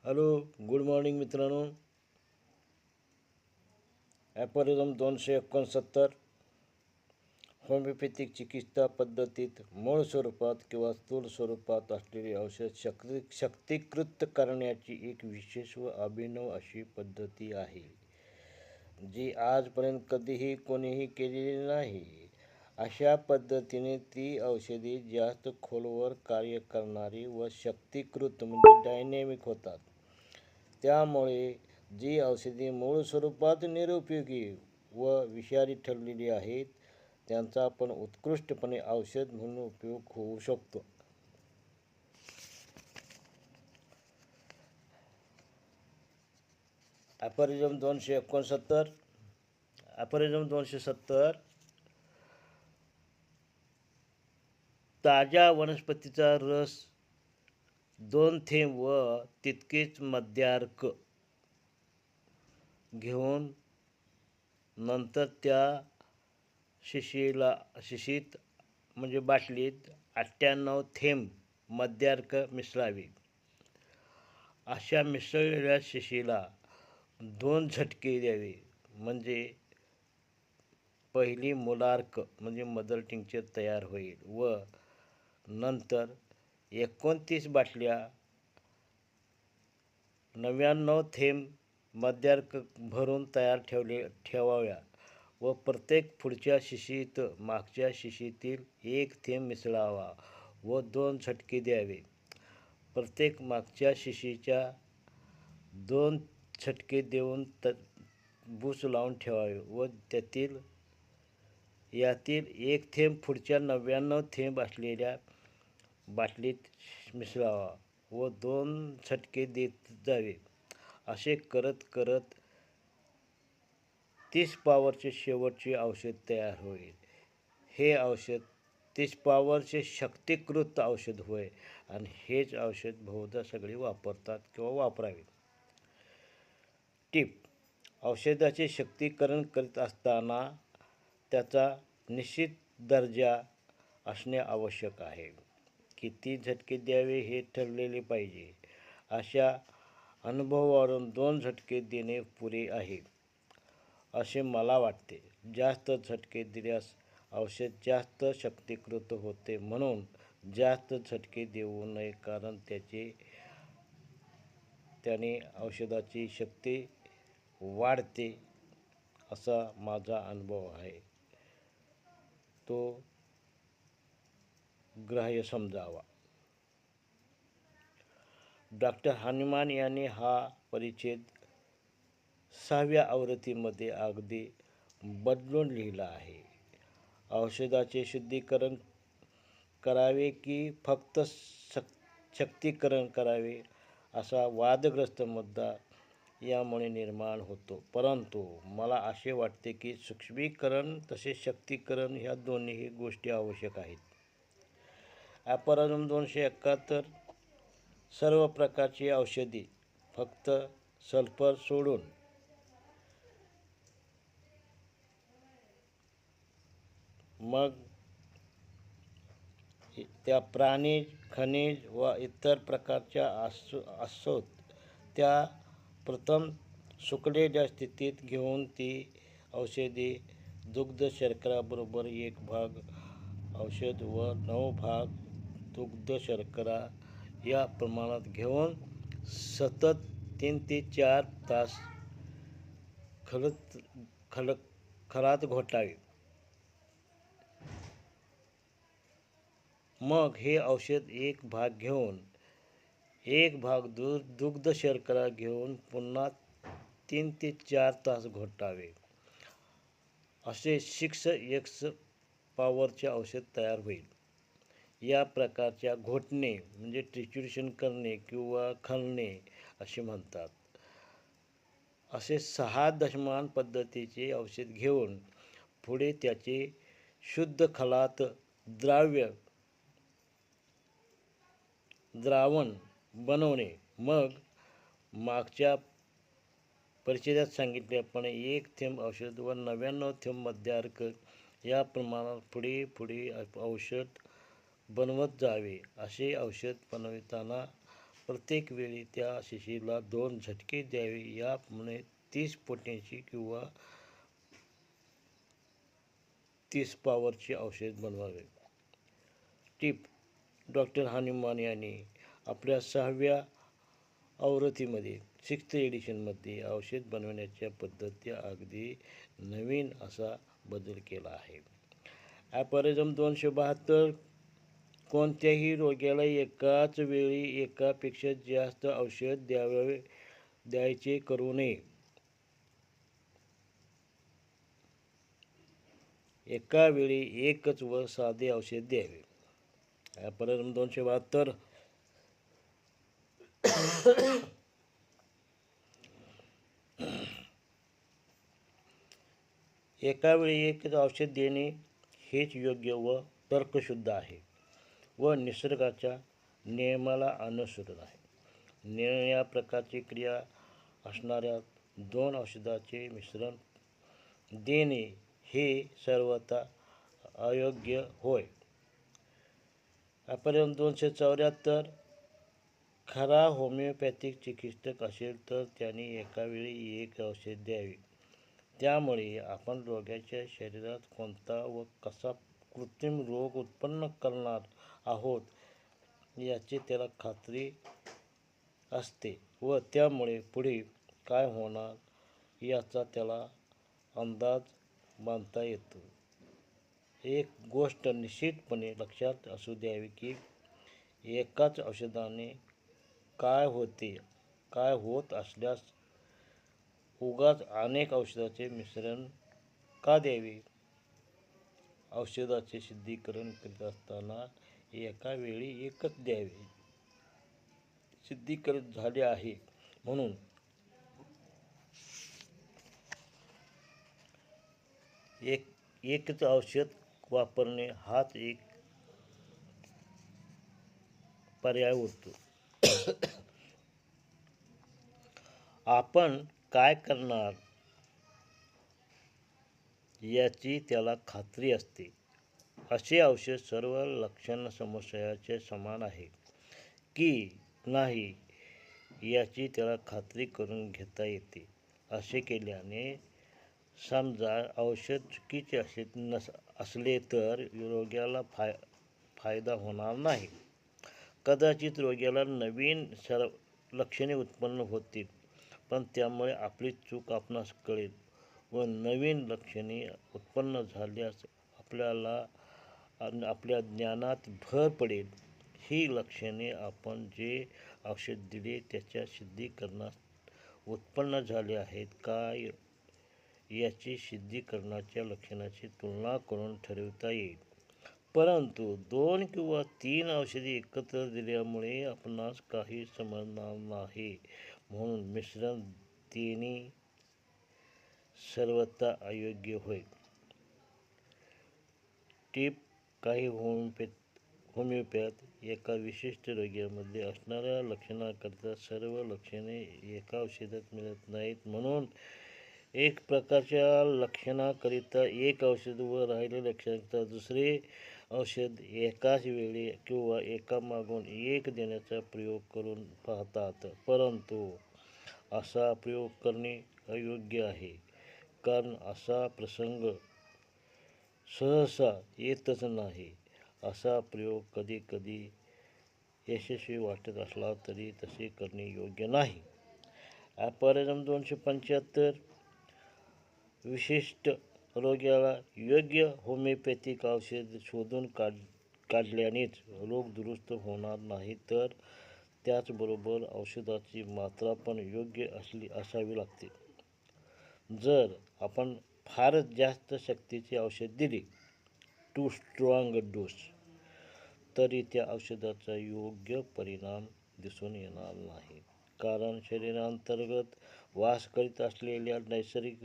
Hello, good morning मित्रांनो. ॲपरिझम 269 homeopathic चिकित्सा पद्धतीत मूळ स्वरूपात किंवा स्थूल स्वरूपात असलेली औषध शक्तीकृत करण्याची एक विशेष व अभिनव अशी पद्धती आहे, जी आजपर्यंत कधीही कोणीही केलेली नाही. अशा पद्धतीने ती औषधी जास्त खोलवर कार्य करणारी व शक्तीकृत म्हणजे डायनॅमिक होतात. त्यामुळे जी औषधी मूळ स्वरूपात निरुपयोगी व विषारी ठरलेली आहेत, त्यांचा आपण उत्कृष्टपणे औषध म्हणून उपयोग होऊ शकतो. ॲपरिझम 270 ताज्या वनस्पतीचा रस 2 थेंब व तितकेच मद्यार्क घेऊन नंतर त्या शिशीत म्हणजे बाटलीत 98 थेंब मद्यार्क मिसळावे. अशा मिसळलेल्या शिशीला 2 झटके द्यावे, म्हणजे पहिली मोलार्क म्हणजे मदर टिंक्चर तयार होईल व नंतर 29 बाटल्या 99 थेंब मद्यार्क भरून तयार ठेवाव्या व प्रत्येक पुढच्या शिशीत मागच्या शिशीतील 1 थेंब मिसळावा व 2 झटके द्यावे. प्रत्येक मागच्या शिशीच्या 2 झटके देऊन बूच लावून ठेवावे व यातील 1 थेंब पुढच्या 99 थेंब असलेल्या बाटलीत मिसळावा व 2 झटके देत जावे. असे करत करत 30 पॉवरचे शेवटचे औषध तयार होईल. हे औषध 30 पॉवरचे शक्तीकृत औषध होय आणि हेच औषध बहुधा सगळे वापरतात किंवा वापरावे. टिप: औषधाचे शक्तीकरण करीत असताना त्याचा निश्चित दर्जा असणे आवश्यक आहे. किती झटके द्यावे हे ठरलेले पाहिजे. अशा अनुभवावरून 2 झटके देणे पुरे आहे असे मला वाटते. जास्त झटके दिल्यास औषध जास्त शक्तीकृत होते, म्हणून जास्त झटके देऊ नये, कारण त्याने औषधाची शक्ती वाढते असा माझा अनुभव आहे. तो ग्राह्य समजावा. डॉक्टर हनुमान यांनी हा परिच्छेद 6व्या आवृत्तीमध्ये अगदी बदलून लिहिला आहे. औषधाचे शुद्धीकरण करावे की फक्त शक्तीकरण करावे असा वादग्रस्त मुद्दा यामुळे निर्माण होतो. परंतु मला असे वाटते की सूक्ष्मीकरण तसेच शक्तीकरण ह्या दोन्ही गोष्टी आवश्यक आहेत. ॲपरिझम 271 सर्व प्रकारची औषधी फक्त सल्फर सोडून मग त्या प्राणी, खनिज व इतर प्रकारच्या असोत त्या प्रथम सुकलेल्या स्थितीत घेऊन ती औषधी दुग्ध शर्कराबरोबर 1 भाग औषध व 9 भाग दुग्ध शर्करा या प्रमाणात घेऊन सतत 3 ते 4 तास खळात घोटावे. मग हे औषध 1 भाग घेऊन 1 भाग दुग्ध शर्करा घेऊन पुन्हा 3 ते 4 तास घोटावे. असे 6x पॉवरचे औषध तयार होईल. या प्रकारच्या घोटणे म्हणजे ट्रिच्युरेशन करणे किंवा खणणे असे म्हणतात. असे 6 दशमान पद्धतीचे औषध घेऊन पुढे त्याचे शुद्ध खलात द्रावण बनवणे. मग मागच्या परिच्छेदात सांगितल्याप्रमाणे 1 थेंब औषध व 99 थेंब मद्यार्क या प्रमाणात पुढे औषध बनवत जावे. असे औषध बनविताना प्रत्येक वेळी त्या शिशीला 2 झटके द्यावे. यामुळे 30 पोटॅशी किंवा 30 पॉवरचे औषध बनवावे. टिप: डॉक्टर हनुमान यांनी आपल्या 6व्या आवृत्तीमध्ये 6th एडिशनमध्ये औषध बनवण्याच्या पद्धती अगदी नवीन असा बदल केला आहे. ॲपॉरिझम 272. कोणत्याही रोग्याला एकाच वेळी एकापेक्षा जास्त औषध द्यायचे करू नये. एका वेळी एकच व साधे औषध द्यावे. ॲपॉरिझम 272. एका वेळी एकच औषध देणे हेच योग्य व तर्कशुद्ध आहे व निसर्गाच्या नियमाला अनुसरून आहे. निळ्या प्रकारची क्रिया असणाऱ्या 2 औषधाचे मिश्रण देणे हे सर्वथा अयोग्य होय. ॲपॉरिझम 274. खरा होमिओपॅथिक चिकित्सक असेल तर त्याने एका वेळी एक औषध द्यावे. त्यामुळे आपण रोग्याच्या शरीरात कोणता व कसा कृत्रिम रोग उत्पन्न करणार आहोत याची त्याला खात्री असते व त्यामुळे पुढे काय होणार याचा त्याला अंदाज बांधता येतो. एक गोष्ट निश्चितपणे लक्षात असू द्यावी की एकाच औषधाने काय होत असल्यास उगाच अनेक औषधाचे मिश्रण का द्यावे. औषधाचे सिद्धीकरण करीत असताना एका वेळी एकच द्यावे. सिद्धीकरण झाले आहे म्हणून एकच औषध वापरणे हाच एक पर्याय उरतो. आपण काय करणार याची त्याला खात्री असते. असे औषध सर्व लक्षणसमुच्चयाचे समान आहे की नाही याची त्याला खात्री करून घेता येते. असे केल्याने समजा औषध चुकीचे असले तर रोग्याला फायदा होणार नाही. कदाचित रोग्याला नवीन लक्षणे उत्पन्न होतील पण त्यामुळे आपली चूक आपणास कळेल व नवीन लक्षणे उत्पन्न झाल्यास आपल्या ज्ञानात भर पडेल. ही लक्षणे आपण जे औषध दिले त्याच्या सिद्धीकरणास उत्पन्न झाले आहेत का याची सिद्धीकरणाच्या लक्षणाची तुलना करून ठरविता येईल. परंतु 2 किंवा 3 औषधे एकत्र दिल्यामुळे आपणास काही समजणार नाही म्हणून मिश्रण देणे सर्वथा अयोग्य होय. टिप: काही होमिओपॅथ एका विशिष्ट रोगामध्ये असणाऱ्या लक्षणाकरिता सर्व लक्षणे एका औषधात मिळत नाहीत म्हणून एक प्रकारच्या लक्षणाकरिता एक औषध व राहिलेल्या लक्षणाकरिता दुसरे औषध एकाच वेळी किंवा एकामागून एक देण्याचा प्रयोग करून पाहतात. परंतु असा प्रयोग करणे अयोग्य आहे कारण असा प्रसंग सहसा येतच नाही. असा प्रयोग कधीकधी यशस्वी वाटत असला तरी तसे करणे योग्य नाही. ॲपॉरिझम 275. विशिष्ट रोग्याला योग्य होमिओपॅथिक औषध शोधून काढल्यानेच रोग दुरुस्त होणार नाही तर त्याचबरोबर औषधाची मात्रा पण योग्य असावी लागते. जर आपण फारच जास्त सक्तीचे औषध दिले टू स्ट्रॉंग डोस तरी त्या औषधाचा योग्य परिणाम दिसून येणार नाही. कारण शरीरांतर्गत वास करीत असलेल्या नैसर्गिक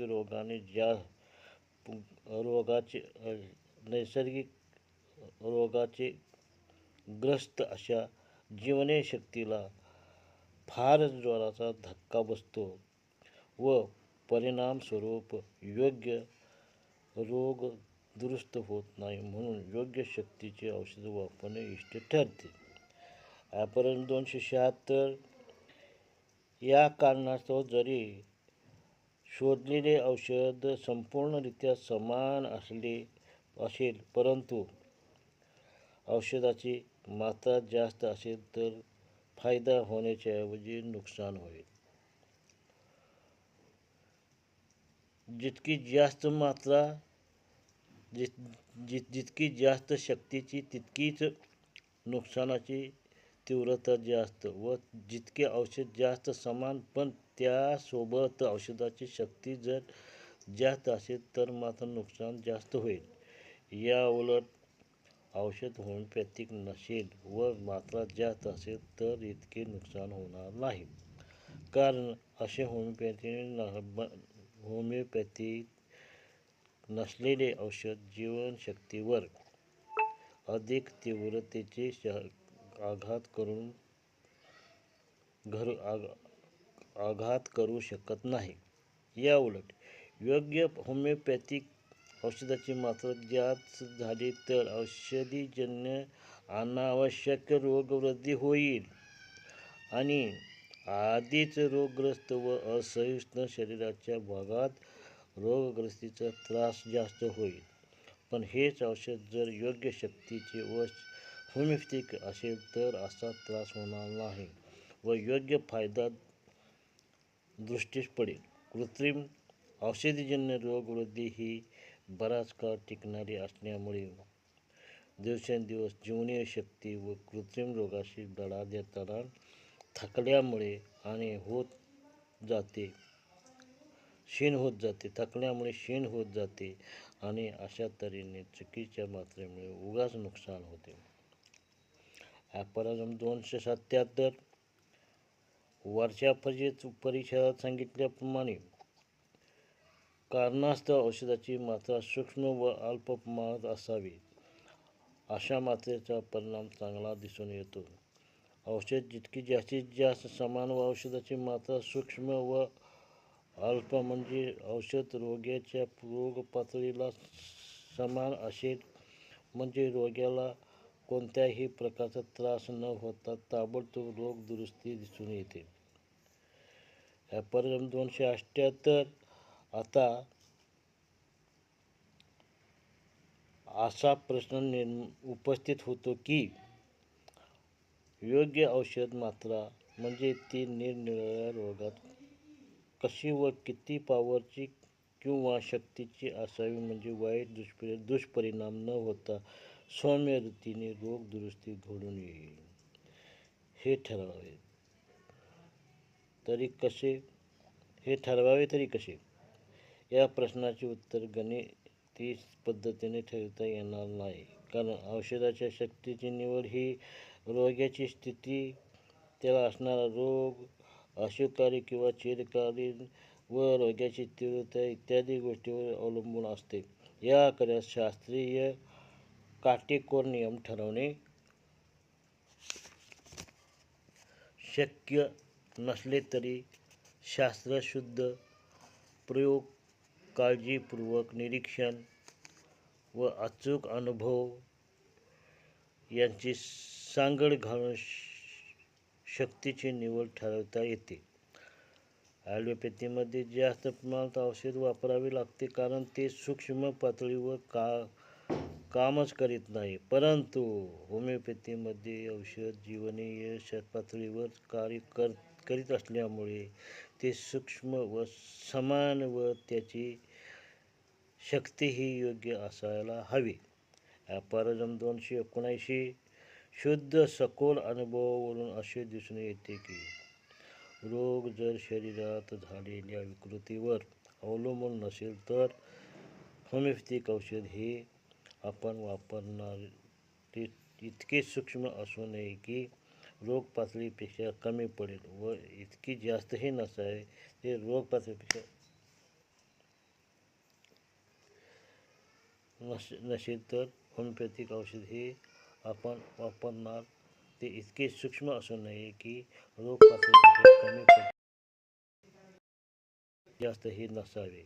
रोगाचे ग्रस्त अशा जीवनशक्तीला फारच जोराचा धक्का बसतो व परिणामस्वरूप योग्य रोग दुरुस्त होत नाही म्हणून योग्य शक्तीचे औषध वापरणे इष्ट ठरते. ॲपर्यंत 276. या कारणास्तव जरी शोधलेले औषध संपूर्णरित्या समान असेल परंतु औषधाची मात्रा जास्त असेल तर फायदा होण्याच्या ऐवजी नुकसान होईल. जितकी जास्त मात्रा जितकी जास्त शक्तीची तितकीच नुकसानाची तीव्रता जास्त व जितके औषध जास्त समान पण त्यासोबत औषधाची शक्ती जर जास्त असेल तर मात्र नुकसान जास्त होईल. या उलट औषध होमिओपॅथिक नसेल व मात्रा जास्त असेल तर इतके नुकसान होणार नाही. कारण असे होमिओपॅथी नसलेले औषध जीवनशक्तीवर अधिक तीव्रतेचे आघात करू शकत नाही. या उलट योग्य होमिओपॅथिक औषधाची मात्रा जास्त झाली तर औषधीजन्य अनावश्यक रोगवृद्धी होईल आणि आधीच रोगग्रस्त व असहिष्णु शरीराच्या भागात रोगग्रस्तीचा त्रास जास्त होईल. पण हेच औषध जर योग्य शक्तीचे व होमिओपॅथिक असेल तर असा त्रास होणार नाही व योग्य फायदा दृष्टीस पडेल. कृत्रिम औषधीजन्य रोगवृद्धी ही बराच काळ टिकणारी असल्यामुळे दिवसेंदिवस जीवनीय शक्ती व कृत्रिम रोगाशी लढा देताना थकल्यामुळे क्षीण होत जाते आणि अशा तऱ्हेने चुकीच्या मात्रेमुळे उगाच नुकसान होते. ॲपर्यंत 277. वरच्या परिच्छेदात सांगितल्याप्रमाणे कारणास्तव औषधाची मात्रा सूक्ष्म व अल्प प्रमाणात असावी. अशा मात्रेचा परिणाम चांगला दिसून येतो. औषध जितकी जास्तीत जास्त समान व औषधाची मात्रा सूक्ष्म व अल्प म्हणजे औषध रोग्याच्या रोगपातळीला समान असेल म्हणजे रोग्याला कोणत्याही प्रकारचा त्रास न होता ताबडतोब रोग दुरुस्ती दिसून येते. ॲपर्यंत 278. आता असा प्रश्न उपस्थित होतो की योग्य औषध मात्रा म्हणजे ती निरनिराळ्या रोगात कशी व किती पॉवरची किंवा शक्तीची असावी म्हणजे वाईट दुष्परिणाम न होता सौम्य रीतीने रोग दुरुस्ती घडून येईल हे ठरवावे तरी कसे? या प्रश्नाचे उत्तर गणिती पद्धतीने ठरवता येणार नाही. कारण औषधाच्या शक्तीची निवड ही रोग्याची स्थिती, त्याला असणारा रोग अशुभकारी किंवा चिरकालीन व रोगाची तीव्रता इत्यादी गोष्टींवर अवलंबून असते. याकरिता शास्त्रीय काटेकोर नियम ठरवणे शक्य नसले तरी शास्त्रशुद्ध प्रयोग, काळजीपूर्वक निरीक्षण व अचूक अनुभव यांची सांगड घालून शक्तीची निवड ठरवता येते. ॲलोपॅथीमध्ये जास्त प्रमाणात औषध वापरावे लागते कारण ते सूक्ष्म पातळीवर कामच करीत नाही. परंतु होमिओपॅथीमध्ये औषध जीवनीय पातळीवर कार्य करीत असल्यामुळे ते सूक्ष्म व समान व त्याची शक्तीही योग्य असायला हवी. ॲपर्यंत 279. शुद्ध सखोल अनुभवावरून असे दिसून येते की रोग जर शरीरात झालेल्या विकृतीवर अवलंबून नसेल तर होमिओपॅथिक औषध हे आपण वापरणारे इतके सूक्ष्म असू नये की रोग पातळीपेक्षा कमी पडेल व इतकी जास्तही नसावे ते रोग पातळीपेक्षा नसेल तर होमिओपॅथिक औषध हे आपण वापरणार ते इतके सूक्ष्म असू नये की रोग पातळीपेक्षा कमी पडेल जास्तही नसावे.